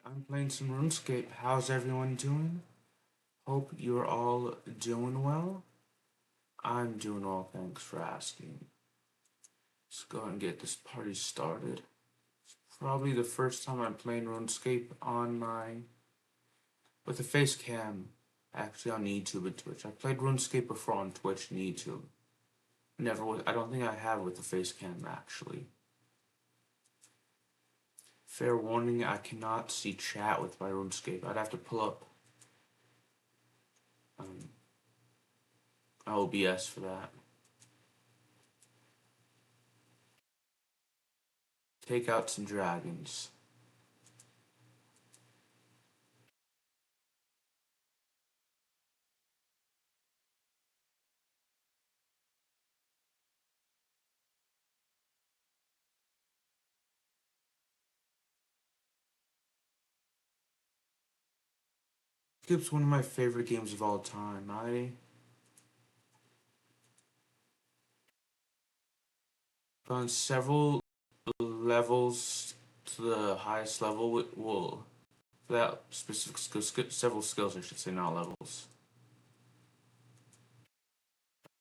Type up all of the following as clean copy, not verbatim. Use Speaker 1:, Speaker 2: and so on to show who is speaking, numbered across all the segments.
Speaker 1: I'm playing some RuneScape. How's everyone doing? Hope you're all doing well. I'm doing well, thanks for asking. Let's go and get this party started. Probably the first time I'm playing RuneScape with a face cam, actually on YouTube and Twitch. I played RuneScape before on Twitch and YouTube. I don't think I have with the face cam actually. Fair warning, I cannot see chat with my RuneScape. I'd have to pull up OBS for that. Take out some dragons. Skip's one of my favorite games of all time. I gone several levels to the highest level. Well, that specific several skills, I should say, not levels.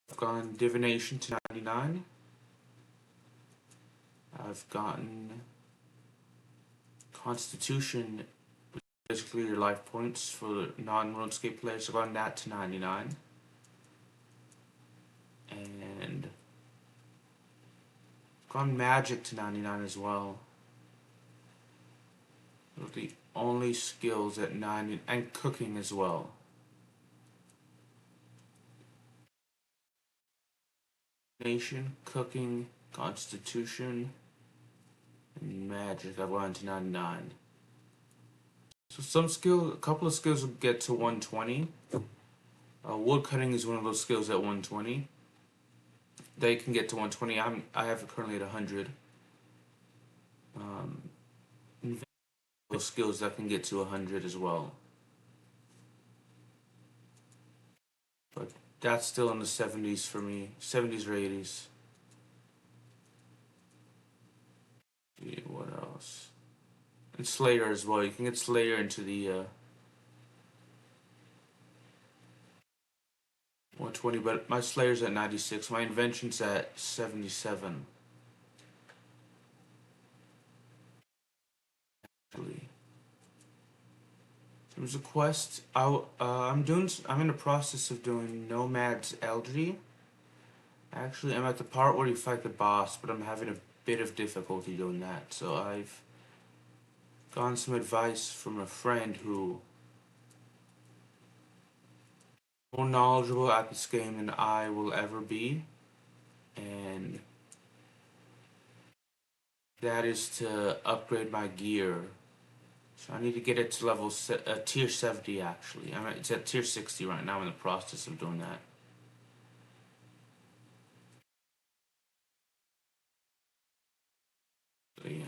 Speaker 1: I've gone divination to 99. I've gotten constitution, which is basically your life points for non-RuneScape players. I've gotten that to 99. And I've gone magic to 99 as well. Those are the only skills at 90, and cooking as well. Nation, cooking, constitution, and magic. I've gone to 99. So a couple of skills will get to 120. Wood cutting is one of those skills at 120. They can get to 120. I have it currently at 100. Those skills that can get to 100 as well. But that's still in the 70s for me. 70s or 80s. Yeah, what else? And Slayer as well. You can get Slayer into the 120, but my Slayer's at 96. My Invention's at 77. Actually. There's a quest. I'm in the process of doing Nomad's Elegy. Actually, I'm at the part where you fight the boss, but I'm having a bit of difficulty doing that. So I've gotten some advice from a friend who more knowledgeable at this game than I will ever be, and that is to upgrade my gear. So I need to get it to tier 70 actually. It's at tier 60 right now. I'm in the process of doing that. So yeah.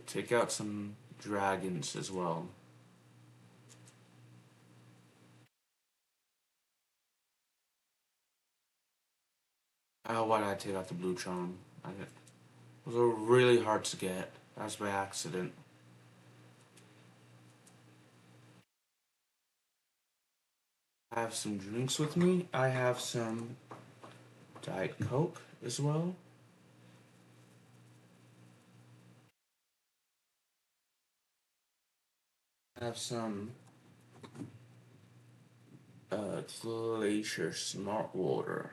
Speaker 1: Take out some dragons as well. Why did I take out the blue charm? Those are really hard to get. That's by accident. I have some drinks with me. I have some Diet Coke as well. I have some Glacier Smart Water.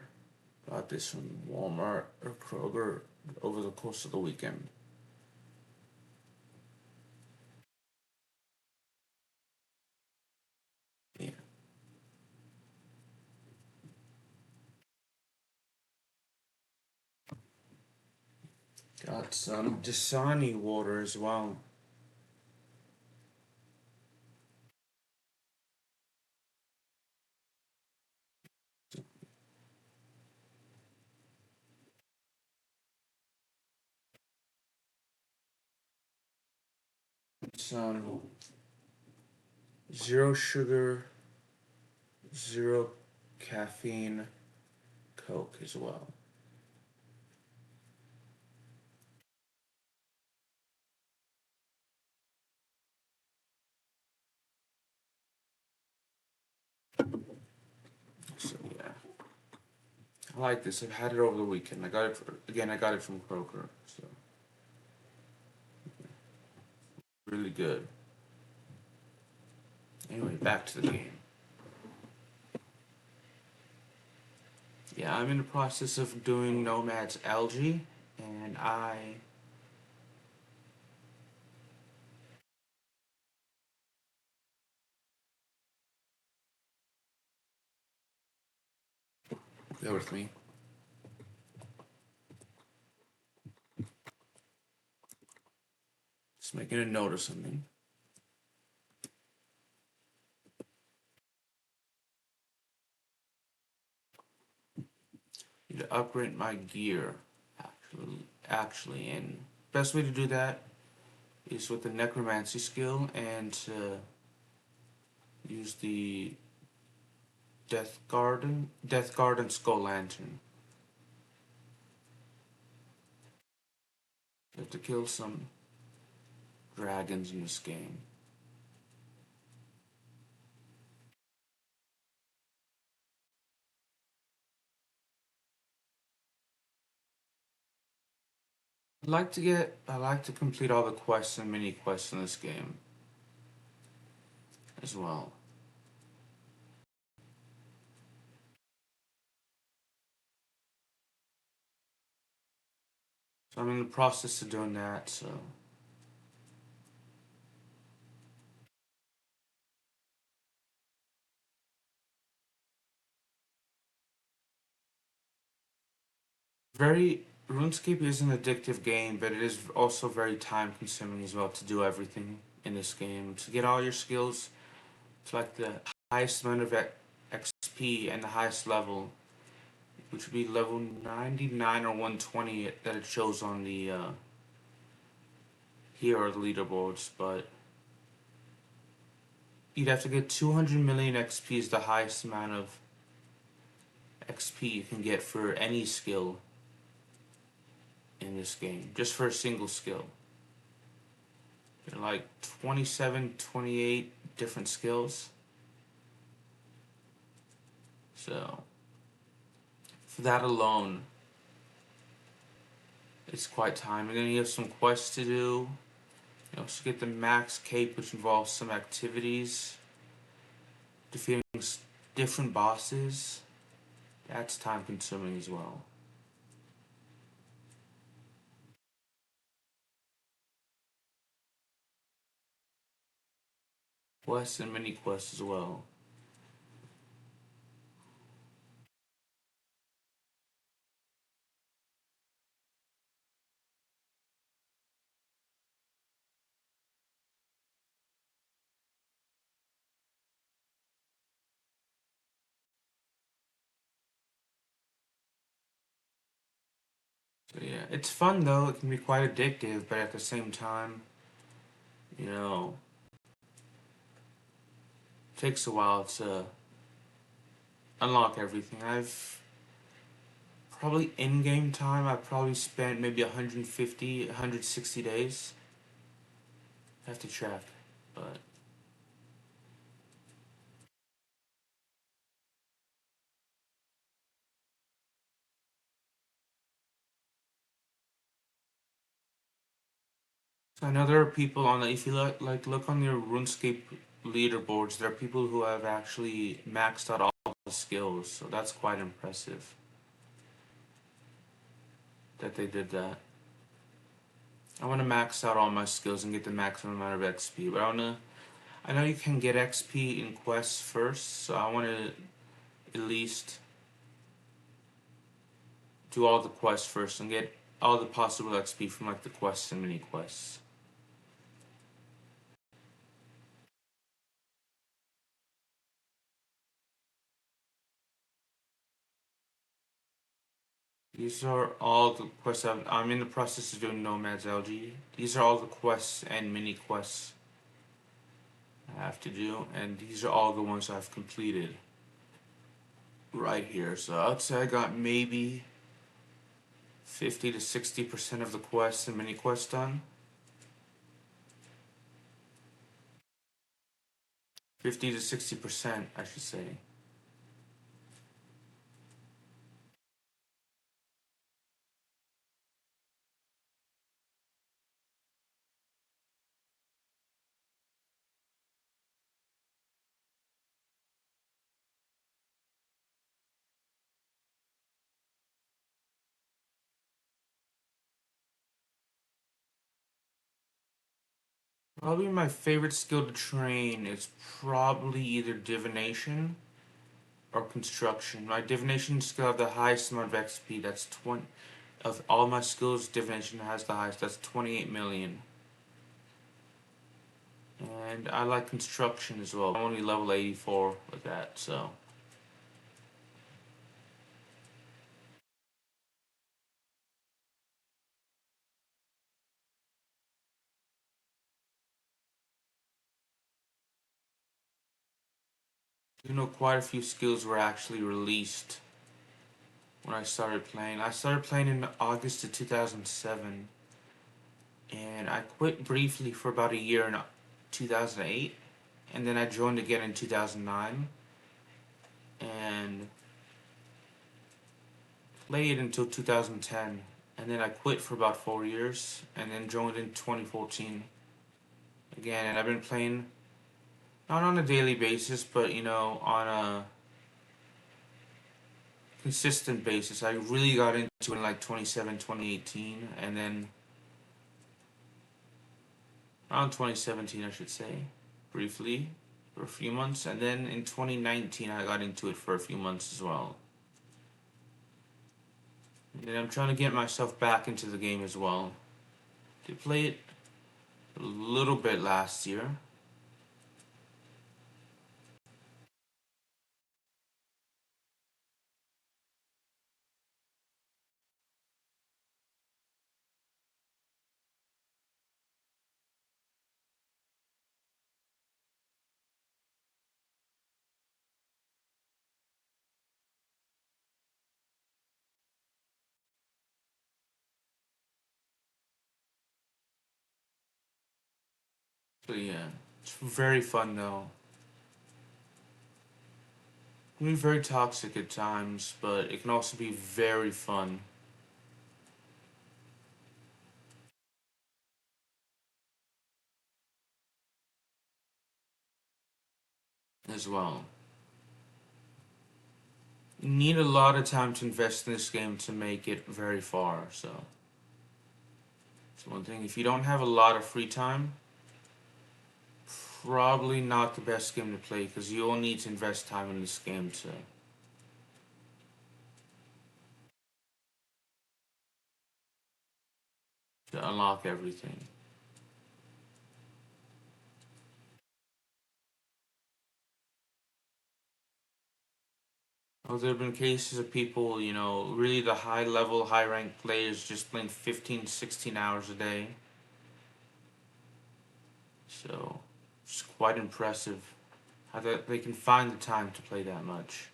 Speaker 1: Got this from Walmart or Kroger over the course of the weekend. Yeah. Got some Dasani water as well. Some zero sugar, zero caffeine Coke as well. I like this. I've had it over the weekend. I got it I got it from Kroger, so really good. Anyway, back to the game. Yeah, I'm in the process of doing Nomad's algae, and bear with me. Just making a note of something. Need to upgrade my gear, and best way to do that is with the necromancy skill and use the Death Garden Skull Lantern. You have to kill some dragons in this game. I like to complete all the quests and mini quests in this game as well. So I'm in the process of doing that, so very RuneScape is an addictive game, but it is also very time consuming as well to do everything in this game. To get all your skills to like the highest amount of XP and the highest level, which would be level 99 or 120 that it shows on the here are the leaderboards, but you'd have to get 200 million XP is the highest amount of XP you can get for any skill in this game, just for a single skill. There are like 27, 28 different skills. So, for that alone, it's quite time. And then you have some quests to do. You also get the max cape, which involves some activities, defeating different bosses. That's time consuming as well. Quests and mini quests as well. So yeah, it's fun though. It can be quite addictive, but at the same time, you know, it takes a while to unlock everything. I've probably in-game time, I've probably spent maybe 150, 160 days. I have to check, but so I know there are people on the, if you look on your RuneScape leaderboards, there are people who have actually maxed out all the skills, so that's quite impressive that they did that. I want to max out all my skills and get the maximum amount of XP, but I know you can get XP in quests first, so I want to at least do all the quests first and get all the possible XP from like the quests and mini quests. These are all the quests I'm in the process of doing Nomad's Algae. These are all the quests and mini quests I have to do, and these are all the ones I've completed right here. So I'd say I got maybe 50 to 60% of the quests and mini quests done. 50 to 60%, I should say. Probably my favorite skill to train is probably either divination or construction. My divination skill have the highest amount of XP. That's 20 of all my skills. Divination has the highest. That's 28 million. And I like construction as well. I'm only level 84 with that, so. You know, quite a few skills were actually released when I started playing. I started playing in August of 2007, and I quit briefly for about a year in 2008, and then I joined again in 2009, and played until 2010, and then I quit for about 4 years, and then joined in 2014 again, and I've been playing not on a daily basis, but you know, on a consistent basis. I really got into it in like 2018, and then around 2017, I should say, briefly for a few months, and then in 2019, I got into it for a few months as well. And then I'm trying to get myself back into the game as well. Did play it a little bit last year. So yeah, it's very fun though. It can be very toxic at times, but it can also be very fun as well. You need a lot of time to invest in this game to make it very far, so it's one thing. If you don't have a lot of free time, probably not the best game to play because you'll need to invest time in this game to unlock everything. Oh, there have been cases of people, you know, really the high level, high ranked players just playing 15, 16 hours a day. So it's quite impressive how that they can find the time to play that much.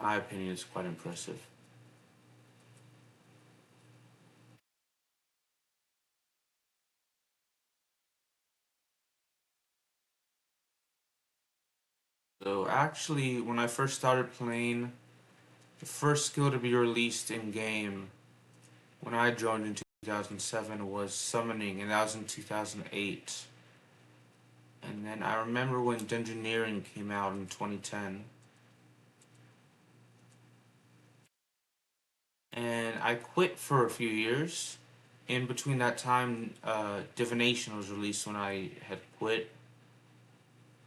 Speaker 1: In my opinion, it's quite impressive. So actually, when I first started playing, the first skill to be released in game when I joined in 2007 was summoning, and that was in 2008. And then I remember when Dungeoneering came out in 2010, and I quit for a few years. In between that time, Divination was released when I had quit.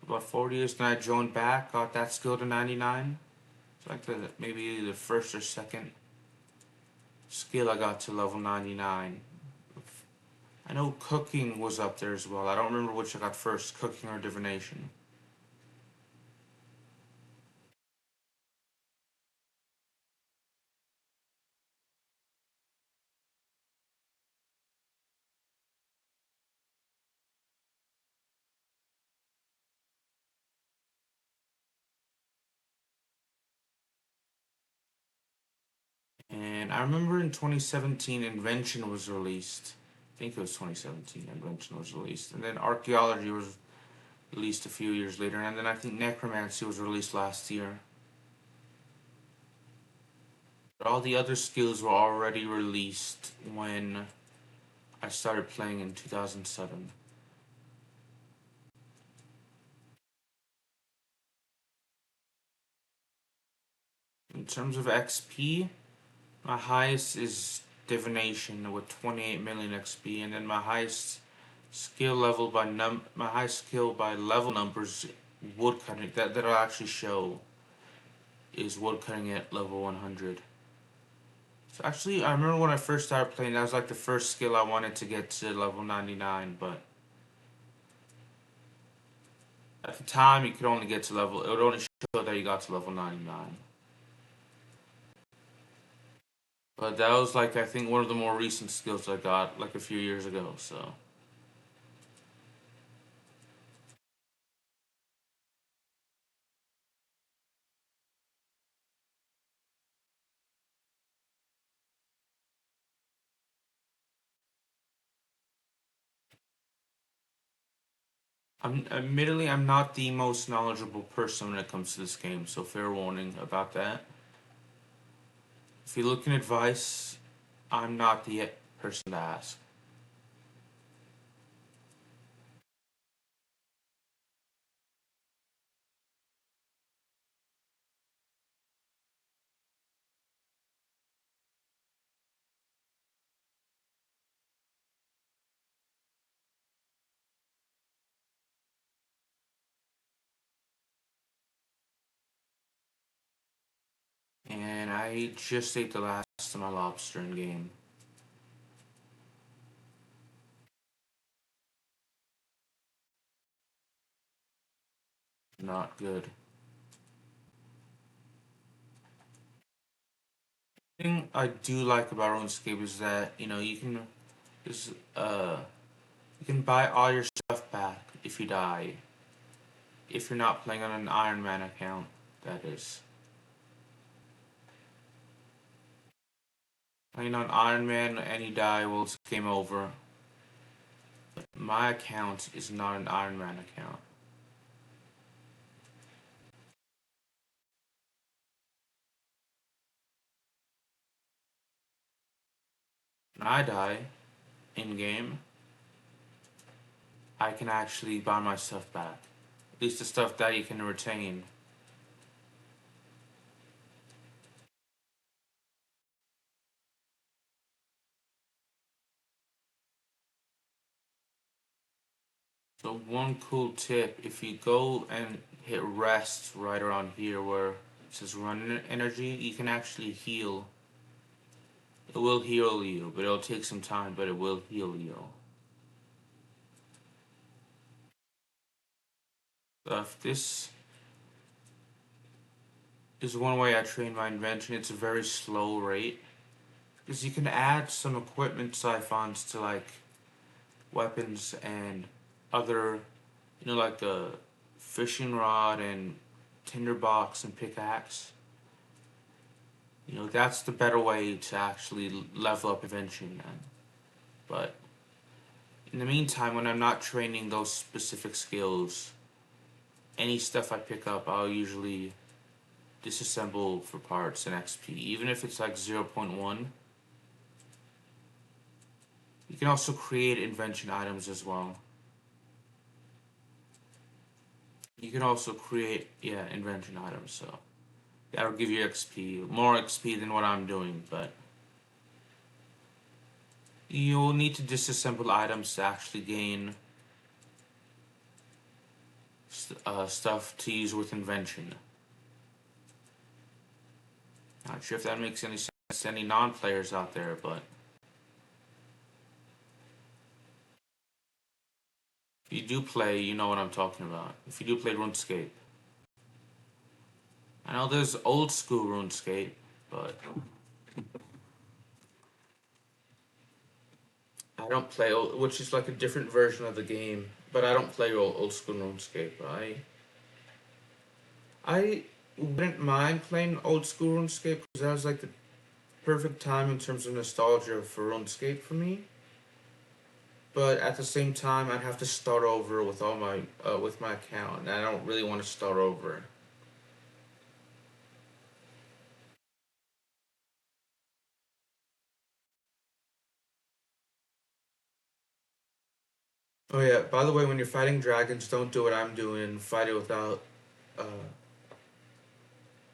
Speaker 1: About 4 years, then I joined back, got that skill to 99. It's like maybe the first or second skill I got to level 99. I know cooking was up there as well. I don't remember which I got first, cooking or divination. And I remember in 2017, Invention was released. I think it was 2017, Invention was released. And then Archaeology was released a few years later. And then I think Necromancy was released last year. But all the other skills were already released when I started playing in 2007. In terms of XP, my highest is divination with 28 million XP, and then my highest skill level by my high skill by level numbers woodcutting that'll actually show is woodcutting at level 100. So actually, I remember when I first started playing, that was like the first skill I wanted to get to level 99, but at the time you could only get to level, it would only show that you got to level 99. But that was like, I think, one of the more recent skills I got like a few years ago, so. Admittedly, I'm not the most knowledgeable person when it comes to this game, so fair warning about that. If you're looking at advice, I'm not the person to ask. And I just ate the last of my lobster in game. Not good. The thing I do like about RuneScape is that, is you can buy all your stuff back if you die. If you're not playing on an Iron Man account, that is. Playing on Iron Man and you die, well, it's game over. But my account is not an Iron Man account. When I die in game, I can actually buy my stuff back. At least the stuff that you can retain. So one cool tip, if you go and hit rest right around here where it says run energy, you can actually heal. It will heal you, but it'll take some time, but it will heal you. So if this is one way I train my invention, it's a very slow rate. Because you can add some equipment siphons to like weapons and other, like a fishing rod and tinderbox and pickaxe. That's the better way to actually level up invention. But in the meantime, when I'm not training those specific skills, any stuff I pick up, I'll usually disassemble for parts and XP, even if it's like 0.1. You can also create invention items as well. You can also create, invention items, so that'll give you XP, more XP than what I'm doing, but you'll need to disassemble items to actually gain stuff to use with invention. Not sure if that makes any sense to any non-players out there, but if you do play, you know what I'm talking about. If you do play RuneScape. I know there's old school RuneScape, but I don't play which is like a different version of the game. But I don't play old school RuneScape. I wouldn't mind playing old school RuneScape because that was like the perfect time in terms of nostalgia for RuneScape for me. But at the same time, I'd have to start over with all my with my account, and I don't really want to start over. Oh yeah. By the way, when you're fighting dragons, don't do what I'm doing. Fight it without. Uh,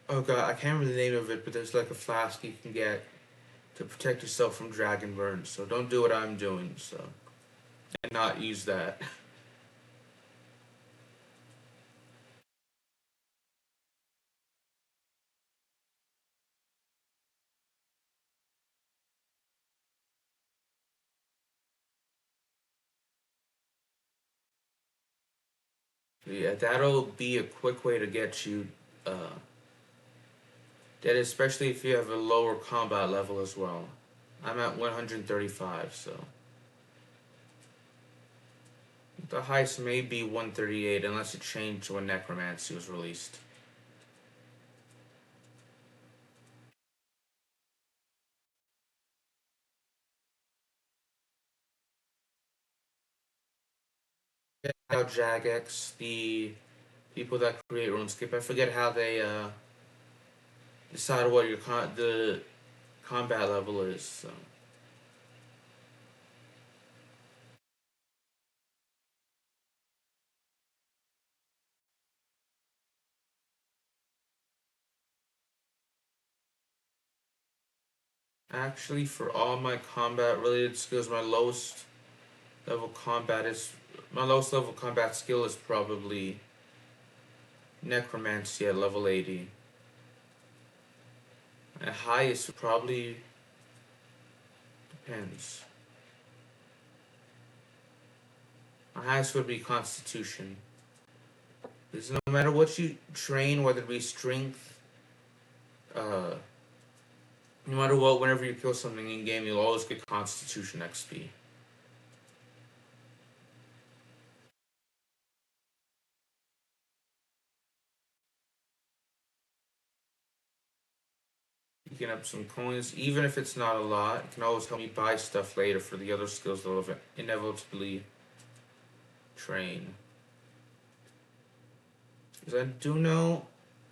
Speaker 1: oh god, I can't remember the name of it, but there's like a flask you can get. to protect yourself from dragon burn. So don't do what I'm doing. So and not use that. Yeah, that'll be a quick way to get you dead, especially if you have a lower combat level as well. I'm at 135, so the highest may be 138 unless it changed when Necromancy was released. How Jagex, the people that create RuneScape, I forget how they decide what your the combat level is. So. Actually, for all my combat related skills, level combat is my lowest level combat skill is probably Necromancy at level 80. My highest probably depends. My highest would be Constitution. Because no matter what you train, whether it be strength, uh, no matter what, whenever you kill something in game, you'll always get Constitution XP. You can have some coins, even if it's not a lot. It can always help me buy stuff later for the other skills that will inevitably train. Because I do know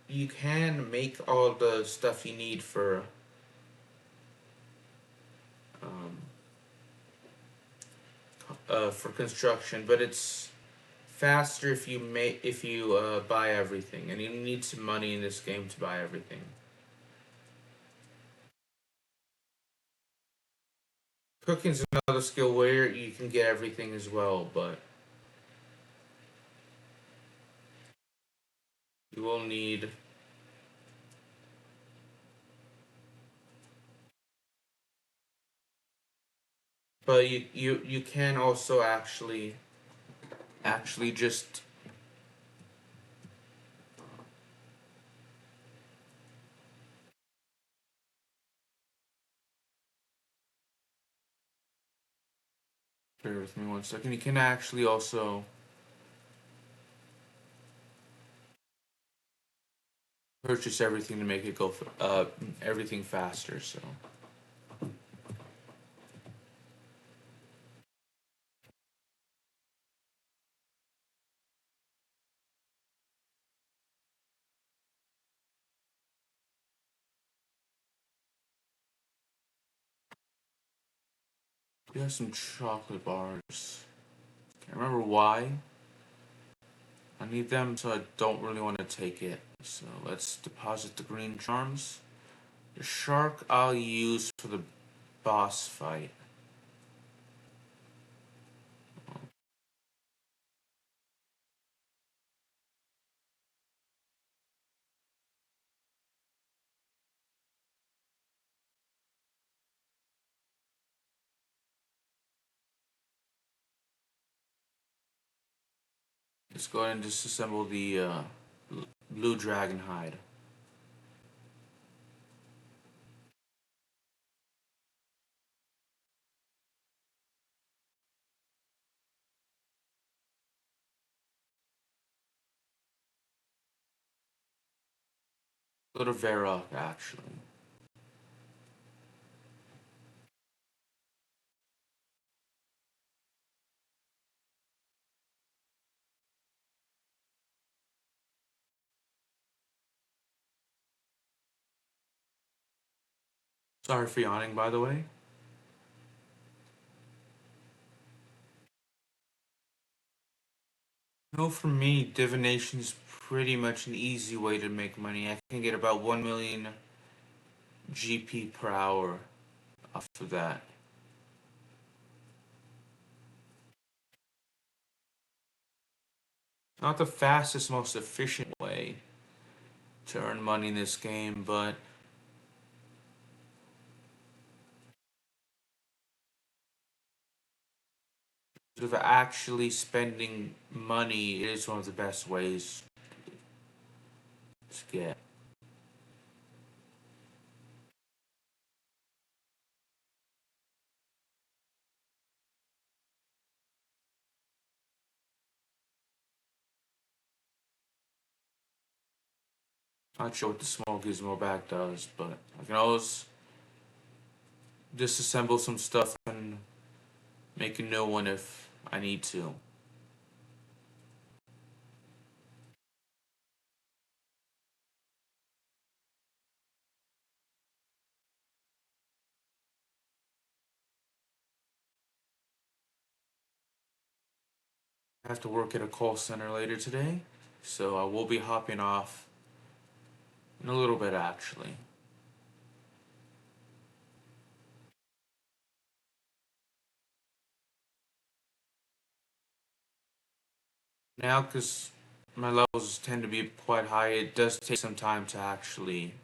Speaker 1: you can make all the stuff you need um, for construction, but it's faster if you buy everything, and you need some money in this game to buy everything. Cooking's another skill where you can get everything as well, but you will need. But you can also actually just bear with me 1 second. You can actually also purchase everything to make it go everything faster. So we have some chocolate bars. Can't remember why. I need them, so I don't really want to take it. So let's deposit the green charms. The shark I'll use for the boss fight. Let's go ahead and disassemble the blue dragon hide. Go to Varrock, actually. Sorry for yawning, by the way. No, for me, divination is pretty much an easy way to make money. I can get about 1 million GP per hour after that. Not the fastest, most efficient way to earn money in this game, but of actually spending money, it is one of the best ways to get. Not sure what the small gizmo back does, but I can always disassemble some stuff and make a new one if I need to. I have to work at a call center later today, so I will be hopping off in a little bit actually. Now, because my levels tend to be quite high, it does take some time to actually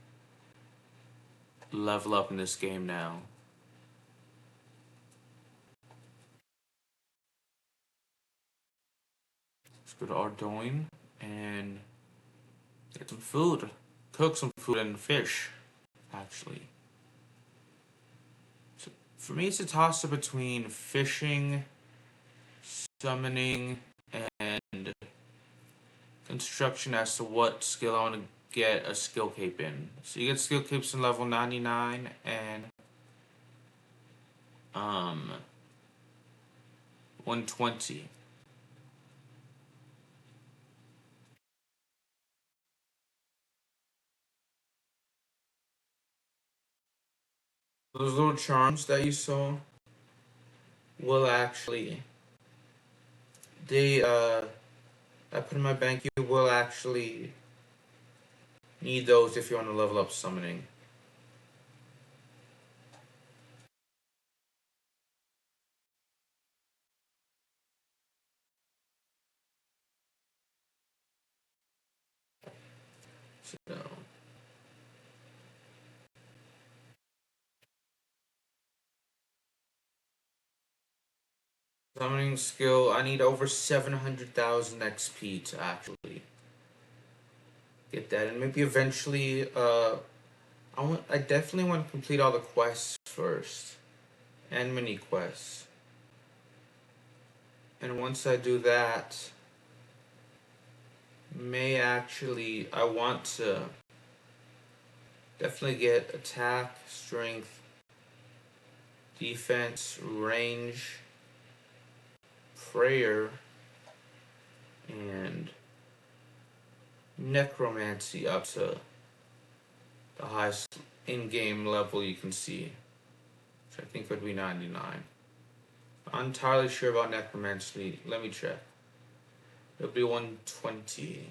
Speaker 1: level up in this game now. Let's go to Ardoin and get some food. Cook some food and fish, actually. So for me, it's a toss up between fishing, summoning, and construction as to what skill I want to get a skill cape in. So you get skill capes in level 99 and 120. Those little charms that you saw will actually I put in my bank, you will actually need those if you want to level up summoning. So summoning skill, I need over 700,000 XP to actually get that, and maybe eventually, I definitely want to complete all the quests first, and mini quests. And once I do that, I want to definitely get attack, strength, defense, range, prayer, and necromancy up to the highest in-game level you can see, which I think would be 99. I'm entirely sure about necromancy. Let me check. It'll be 120.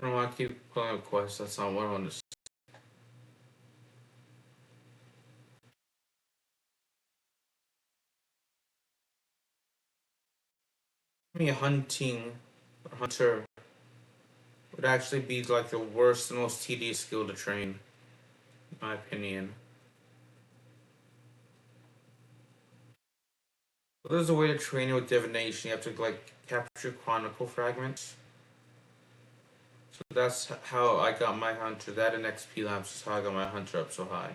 Speaker 1: I don't want to keep pulling up quests. That's not what I want to. Me hunting or hunter would actually be like the worst and most tedious skill to train, in my opinion. But there's a way to train it with divination. You have to like capture chronicle fragments. So that's how I got my hunter. That and XP lamps is how I got my hunter up so high.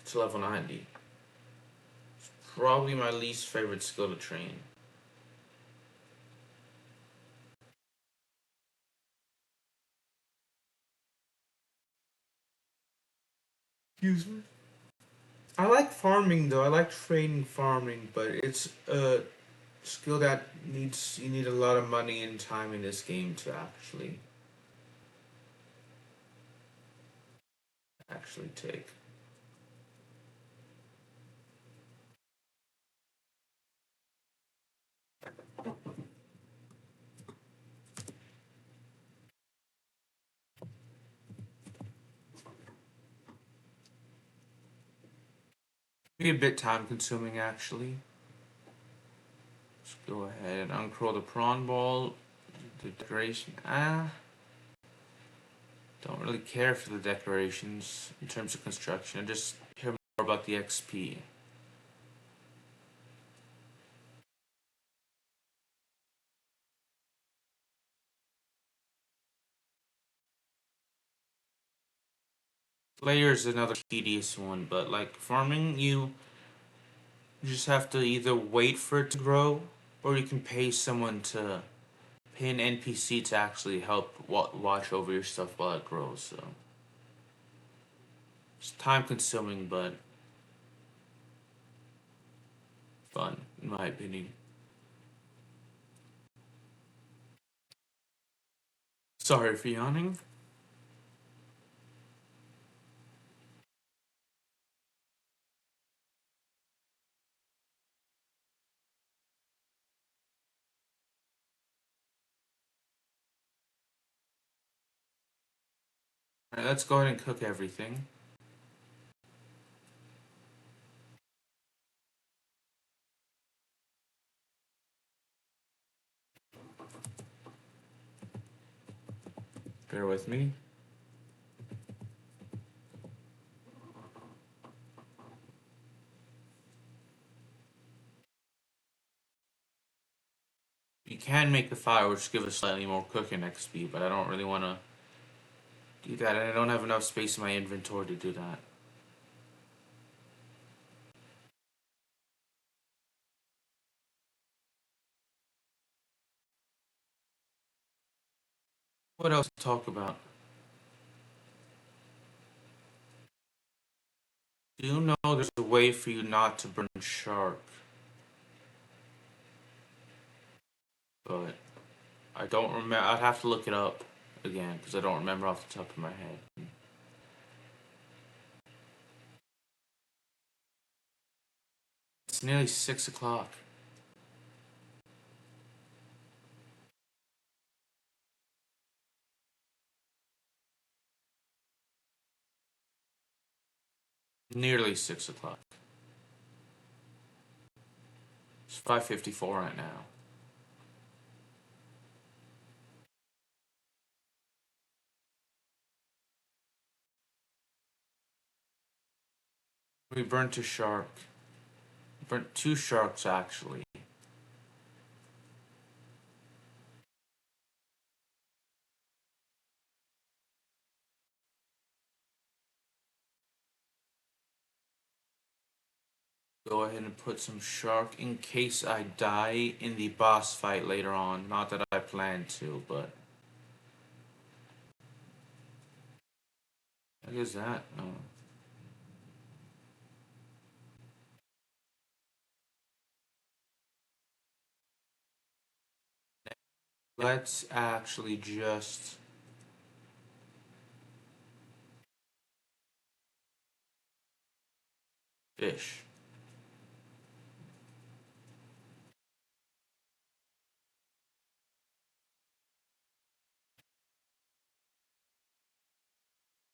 Speaker 1: It's level 90. It's probably my least favorite skill to train. Excuse me? I like farming though. I like trading farming, but it's a skill that you need a lot of money and time in this game to actually take. Be a bit time consuming actually. Let's go ahead and uncurl the prawn ball. The decoration. Don't really care for the decorations in terms of construction. I just hear more about the XP. Layer is another tedious one, but like farming, you just have to either wait for it to grow, or you can pay an NPC to actually help watch over your stuff while it grows. So it's time consuming, but fun in my opinion. Sorry for yawning. Alright, let's go ahead and cook everything. Bear with me. You can make the fire, which give us slightly more cooking XP, but I don't really want to do that, and I don't have enough space in my inventory to do that. What else to talk about? Do you know there's a way for you not to burn shark? But I don't remember. I'd have to look it up again because I don't remember off the top of my head. It's nearly 6 o'clock. Nearly 6 o'clock. It's 5:54 right now. We burnt a shark. Burnt two sharks actually. Go ahead and put some shark in case I die in the boss fight later on. Not that I plan to, but what is that? Oh. Let's actually just fish.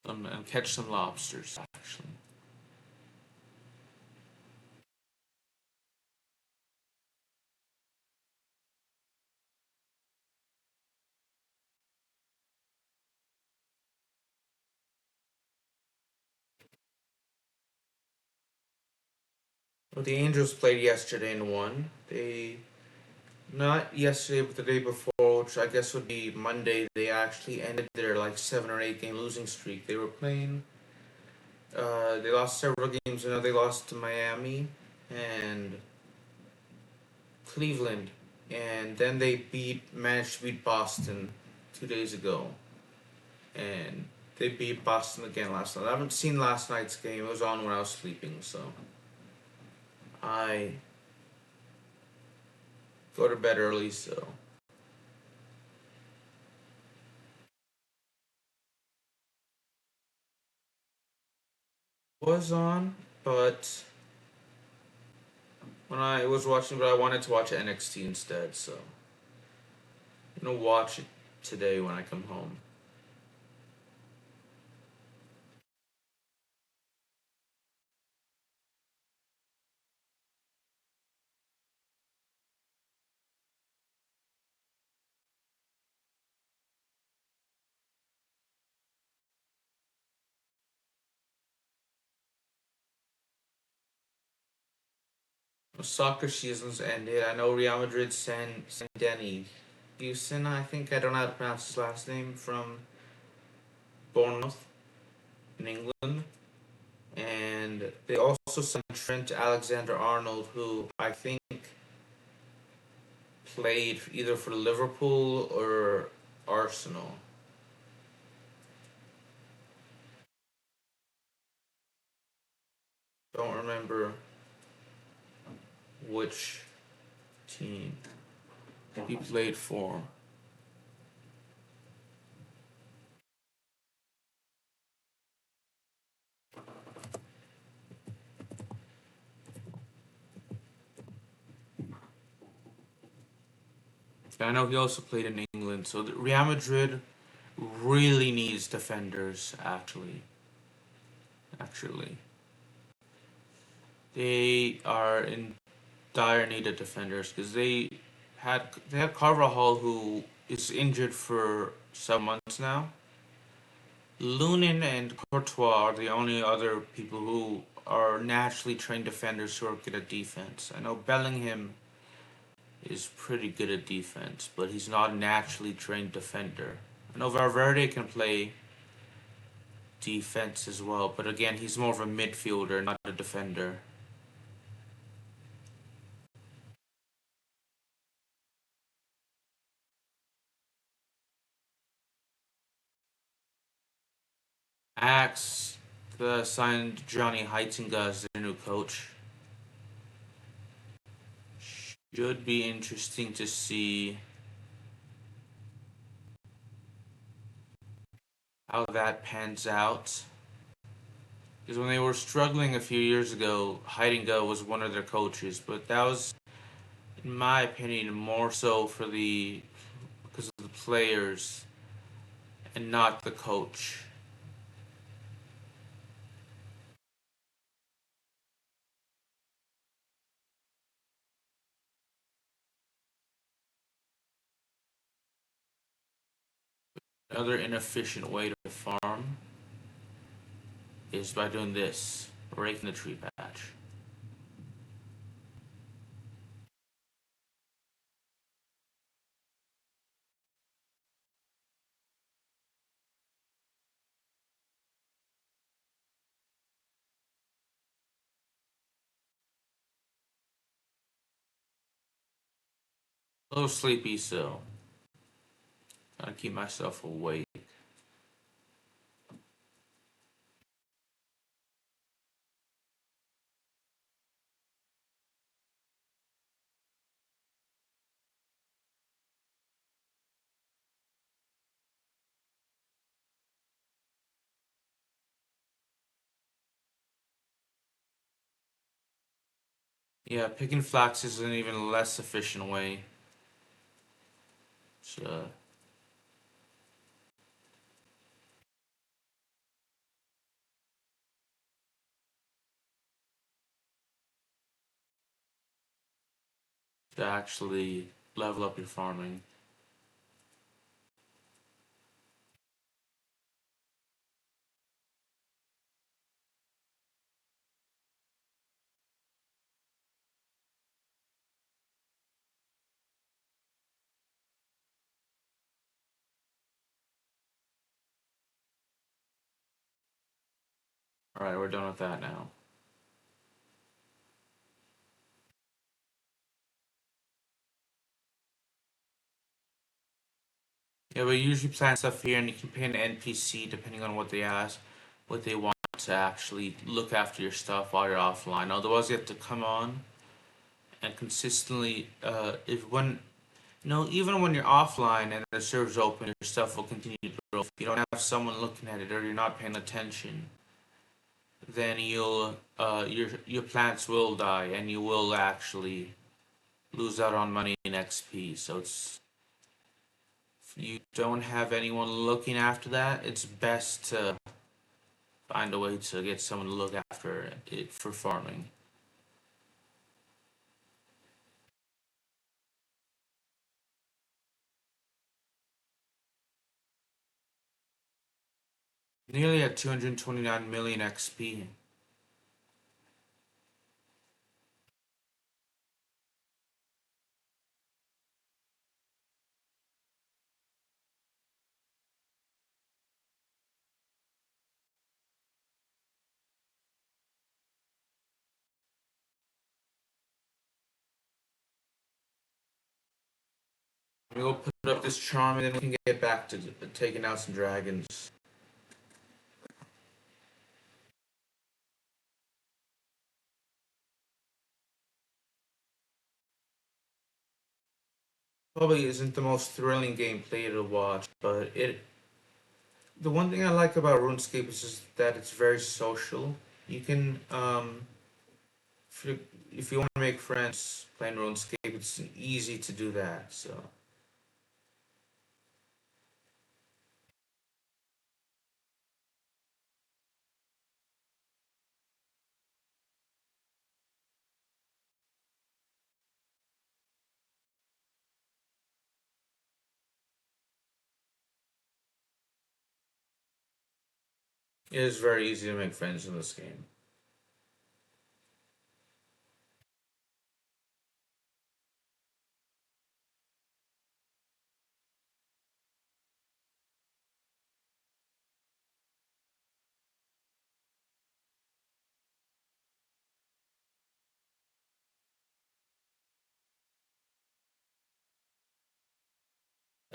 Speaker 1: And catch some lobsters actually. Well, the Angels played yesterday and won. They not yesterday, but the day before, which I guess would be Monday. They actually ended their like 7 or 8 game losing streak. They were playing. They lost several games. You know, they lost to Miami and Cleveland, and then managed to beat Boston 2 days ago, and They beat Boston again last night. I haven't seen last night's game. It was on when I was sleeping, so I go to bed early, so was on, but when I was watching, but I wanted to watch NXT instead, so I'm gonna watch it today when I come home. Soccer season's ended. I know Real Madrid sent Denny Houston, I think. I don't know how to pronounce his last name, from Bournemouth in England. And they also signed Trent Alexander-Arnold, who I think played either for Liverpool or Arsenal. Don't remember which team he played for. I know he also played in England. So Real Madrid really needs defenders. Actually, they are in dire need of defenders because they had Carvajal, who is injured for some months now. Lunin and Courtois are the only other people who are naturally trained defenders who are good at defense. I know Bellingham is pretty good at defense, but he's not a naturally trained defender. I know Valverde can play defense as well, but again, he's more of a midfielder, not a defender. Axe signed Johnny Heitinga as their new coach. Should be interesting to see how that pans out. Because when they were struggling a few years ago, Heitinga was one of their coaches, but that was, in my opinion, more so because of the players and not the coach. Another inefficient way to farm is by doing this, raking the tree patch. A little sleepy, so gotta keep myself awake. Yeah, picking flax is an even less efficient way to actually level up your farming. Alright, we're done with that now. Yeah, but you usually plant stuff here, and you can pay an NPC depending on what they ask, what they want to actually look after your stuff while you're offline. Otherwise, you have to come on and consistently, if when no, even when you're offline and the server's open, your stuff will continue to grow. If you don't have someone looking at it or you're not paying attention, then your plants will die and you will actually lose out on money in XP. So if you don't have anyone looking after that, it's best to find a way to get someone to look after it for farming. Nearly at 229 million XP. We'll put up this charm and then we can get back to taking out some dragons. Probably isn't the most thrilling gameplay to watch, but the one thing I like about RuneScape is just that it's very social. You can if you want to make friends playing RuneScape, it's easy to do that. So it is very easy to make friends in this game.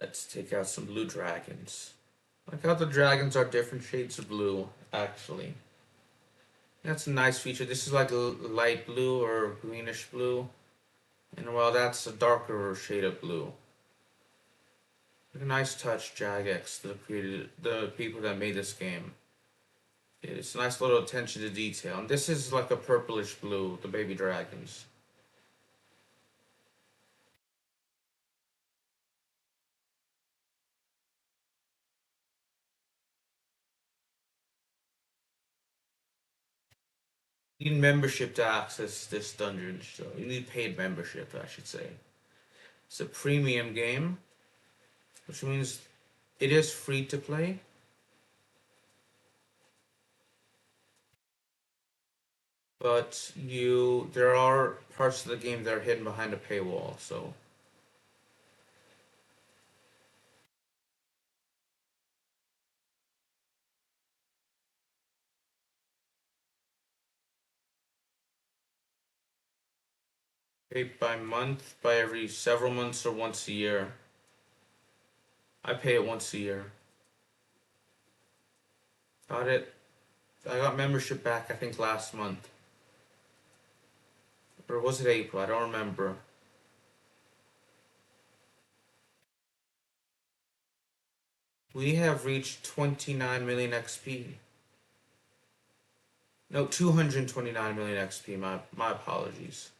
Speaker 1: Let's take out some blue dragons. Like how the dragons are different shades of blue, actually. That's a nice feature. This is like a light blue or greenish blue. And well, that's a darker shade of blue. A nice touch, Jagex, the people that made this game. It's a nice little attention to detail. And this is like a purplish blue, the baby dragons. You need membership to access this dungeon, so you need paid membership, I should say. It's a premium game, which means it is free to play, but there are parts of the game that are hidden behind a paywall, so pay by month, by every several months or once a year. I pay it once a year. Got it. I got membership back I think last month. Or was it April? I don't remember. We have reached 29 million XP. No, 229 million XP. My apologies.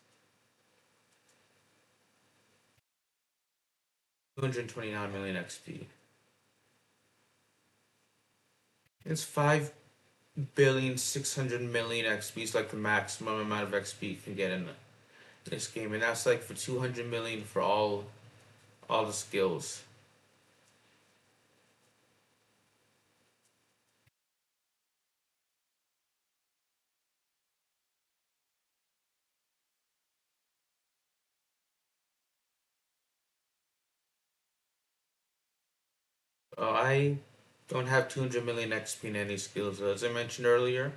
Speaker 1: 229 million XP. It's 5,600,000,000 XP is like the maximum amount of XP you can get in this game, and that's like for 200 million for all the skills. I don't have 200 million XP in any skills. As I mentioned earlier,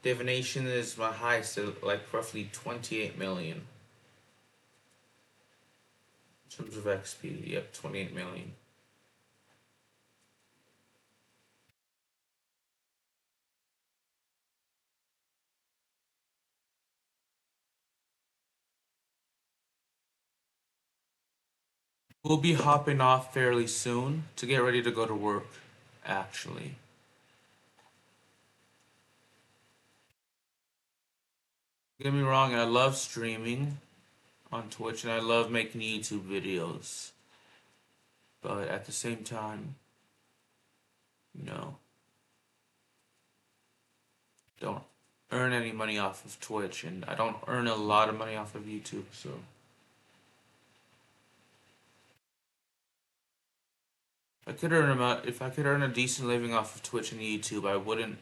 Speaker 1: divination is my highest at like roughly 28 million in terms of XP. Yep, 28 million. We'll be hopping off fairly soon to get ready to go to work, actually. Don't get me wrong, I love streaming on Twitch and I love making YouTube videos. But at the same time, you know, don't earn any money off of Twitch and I don't earn a lot of money off of YouTube, so if I could earn a decent living off of Twitch and YouTube, I wouldn't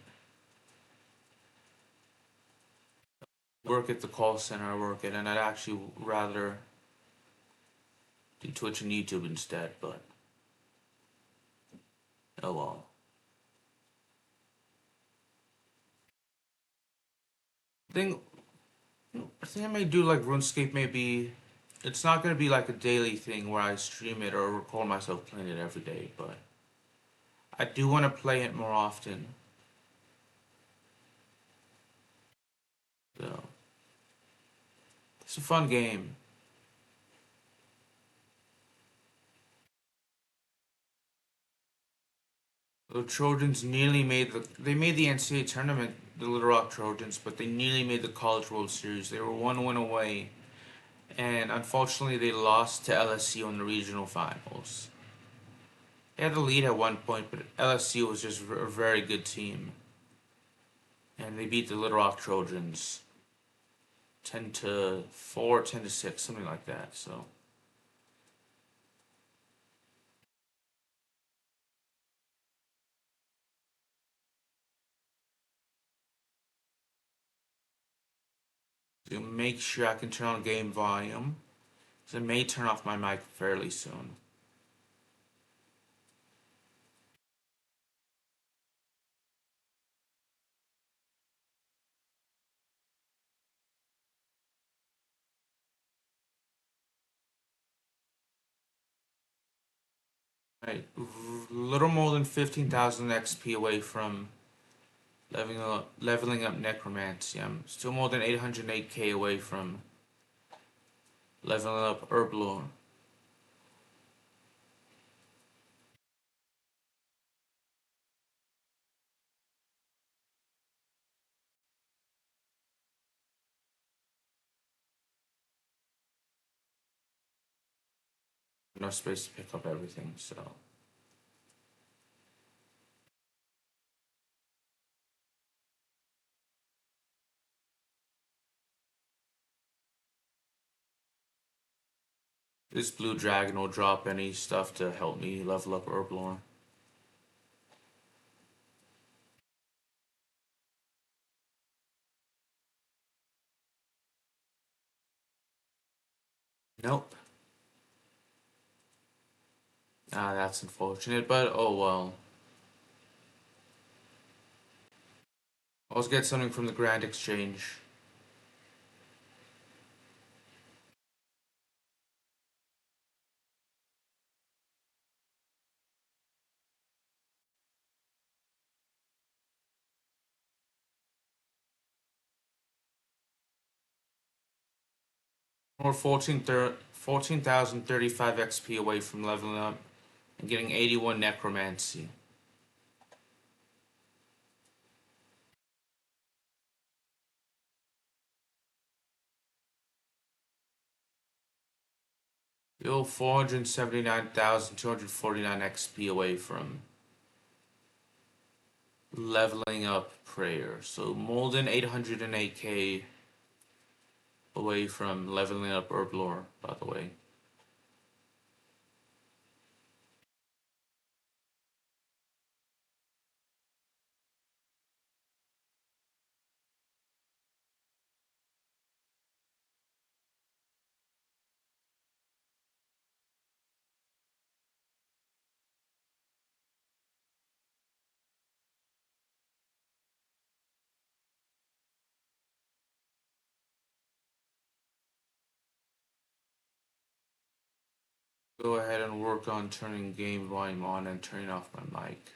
Speaker 1: work at the call center I work at, and I'd actually rather do Twitch and YouTube instead, but oh well. I think I think I may do like RuneScape maybe it's not gonna be like a daily thing where I stream it or record myself playing it every day, but I do want to play it more often. So it's a fun game. The Trojans nearly made they made the NCAA tournament, the Little Rock Trojans, but they nearly made the College World Series. They were one win away, and unfortunately they lost to LSU in the regional finals. They had the lead at one point, but LSU was just a very good team, and they beat the Little Rock Trojans 10-4, 10-6, something like that. So to make sure I can turn on game volume, so I may turn off my mic fairly soon. Right, little more than 15,000 XP away from leveling up Necromancy. I'm still more than 808k away from leveling up Herblore. Enough space to pick up everything, so. This blue dragon will drop any stuff to help me level up Herblore. Nope. Ah, that's unfortunate, but oh well. I'll get something from the Grand Exchange. Or 14,035 XP away from leveling up and getting 81 Necromancy. Still 479,249 XP away from leveling up Prayer. So more than 808k away from leveling up Herblore, by the way. Go ahead and work on turning game volume on and turning off my mic.